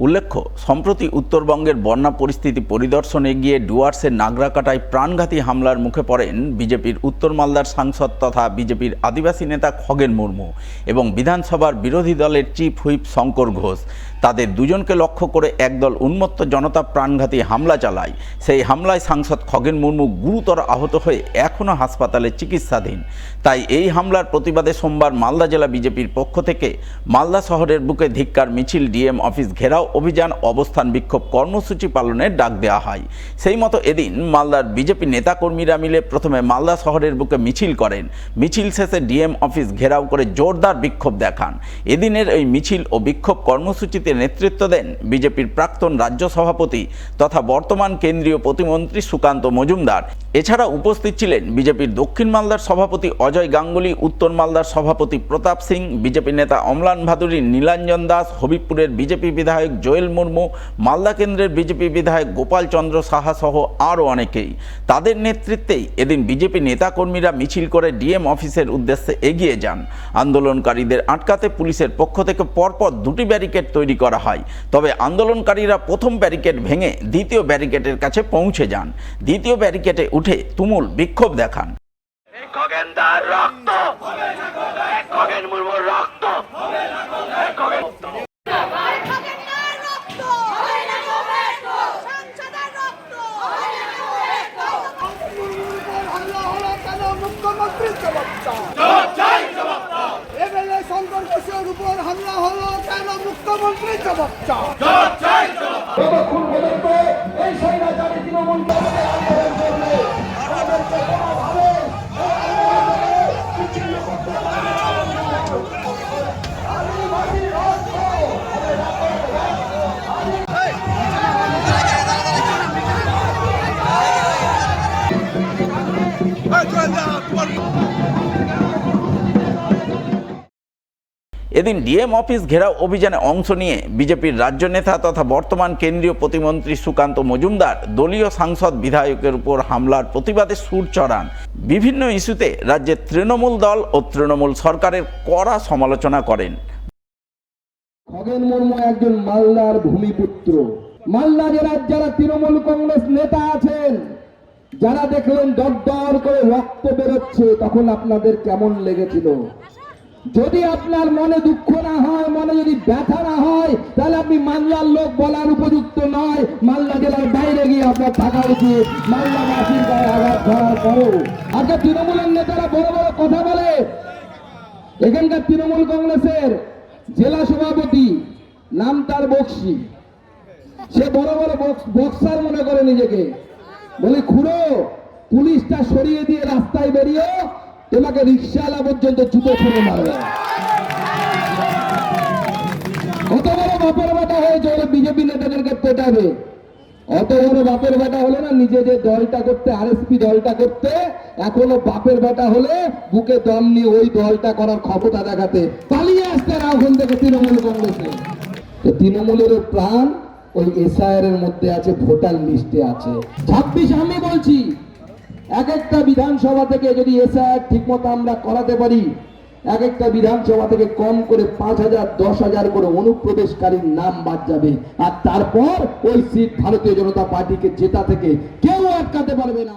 উল্লেখ্য, সম্প্রতি উত্তরবঙ্গের বন্যা পরিস্থিতি পরিদর্শনে গিয়ে ডুয়ার্সের নাগরাকাটায় প্রাণঘাতী হামলার মুখে পড়েন বিজেপির উত্তর মালদার সাংসদ তথা বিজেপির আদিবাসী নেতা খগেন মুর্মু এবং বিধানসভার বিরোধী দলের চিফ হুইপ শঙ্কর ঘোষ। তাদের দুজনকে লক্ষ্য করে একদল উন্মত্ত জনতা প্রাণঘাতী হামলা চালায়। সেই হামলায় সাংসদ খগেন মুর্মু গুরুতর আহত হয়ে এখনও হাসপাতালে চিকিৎসাধীন। তাই এই হামলার প্রতিবাদে সোমবার মালদা জেলা বিজেপির পক্ষ থেকে মালদা শহরের বুকে ধিক্কার মিছিল, ডিএম অফিস ঘেরাও অভিযান, অবস্থান বিক্ষোভ কর্মসূচি পালনের ডাক দেওয়া হয়। সেই মতো এদিন মালদার বিজেপি নেতাকর্মীরা মিলে প্রথমে মালদা শহরের বুকে মিছিল করেন। মিছিল শেষে ডিএম অফিস ঘেরাও করে জোরদার বিক্ষোভ দেখান। এদিনের এই মিছিল ও বিক্ষোভ কর্মসূচিতে নেতৃত্ব দেন বিজেপির প্রাক্তন রাজ্য সভাপতি তথা বর্তমান কেন্দ্রীয় প্রতিমন্ত্রী সুকান্ত মজুমদার। এছাড়া উপস্থিত ছিলেন বিজেপির দক্ষিণ মালদার সভাপতি অজয় গাঙ্গুলি, উত্তর মালদার সভাপতি প্রতাপ সিং, বিজেপি নেতা অম্লান ভাদুরী, নীলাঞ্জন দাস, হবিবপুরের বিজেপি বিধায়ক জোয়েল মুর্মু, মালদা কেন্দ্রের বিজেপি বিধায়ক গোপাল চন্দ্র সাহা সহ আরও অনেকেই। তাদের নেতৃত্বেই এদিন বিজেপি নেতাকর্মীরা মিছিল করে ডিএম অফিসের উদ্দেশ্যে এগিয়ে যান। আন্দোলনকারীদের আটকাতে পুলিশের পক্ষ থেকে পরপর দুটি ব্যারিকেড তৈরি করা হয়। তবে আন্দোলনকারীরা প্রথম ব্যারিকেড ভেঙে দ্বিতীয় ব্যারিকেডের কাছে পৌঁছে যান। দ্বিতীয় ব্যারিকেডে উঠে তুমুল বিক্ষোভ দেখান। হামলা হলো কেন? মুখ্যমন্ত্রী জবাব চাও। এদিন ডিএম অফিস ঘেরাও অভিযানে অংশ নিয়ে বিজেপির রাজ্য নেতা তথা বর্তমান কেন্দ্রীয় প্রতিমন্ত্রী সুকান্ত মজুমদার দলীয় সাংসদ বিধায়কের উপর হামলার প্রতিবাদে সুর চড়ান। বিভিন্ন ইস্যুতে রাজ্যের তৃণমূল দল ও তৃণমূল সরকারের কড়া সমালোচনা করেন। খগেন মুর্মু একজন মালদার ভূমিপুত্র। মালদা জেলার যারা তৃণমূল কংগ্রেস নেতা আছেন, যারা দেখলেন দরদর করে রক্ত বেরোচ্ছে, তখন আপনাদের কেমন লেগেছিল? যদি আপনার মনে দুঃখ না হয়, মনে যদি ব্যথা না হয়, তাহলে আপনি মালদার লোক বলার উপযুক্ত নয়। মালদা জেলার বাইরে গিয়ে আপনার থাকা উচিত। মালদাবাসীর গায়ে আঘাত ধরার পরও আজকে তৃণমূলের নেতারা বড় বড় কথা বলে। এখানকার তৃণমূল কংগ্রেসের জেলা সভাপতি, নাম তার বক্সি, সে বড় বড় বক্সার মনে করে নিজেকে। বলে, খুড়ো, পুলিশটা সরিয়ে দিয়ে রাস্তায় বেরিয়ে তোমাকে রিক্সাওয়ালা পর্যন্ত জুতো ছুঁড়ে মারবে। কত বড় বাপের বেটা হয়েছে বিজেপি নেতাদেরকে পেটাবে। অত বড় বাপের বেটা হলে না, নিজে যে দলটা করতে, আরএসপি দলটা করতে, এখনো বাপের বেটা হলে বুকে দম নিয়ে ওই দলটা করার ক্ষমতা দেখাতে পালিয়ে আসতে না ওখান থেকে তৃণমূল কংগ্রেসে। তো তৃণমূলের প্রাণ ওই এসআইআর এর মধ্যে আছে, ভোটার লিস্টে আছে। 26 আমি বলছি, এক একটা বিধানসভা থেকে যদি এসআইআর ঠিক মতো আমরা করাতে পারি, এক একটা বিধানসভা থেকে কম করে 5,000 10,000 করে অনুপ্রবেশকারীর নাম বাদ যাবে। আর তারপর ওই সিট ভারতীয় জনতা পার্টিকে জেতা থেকে কেউ আটকাতে পারবে না।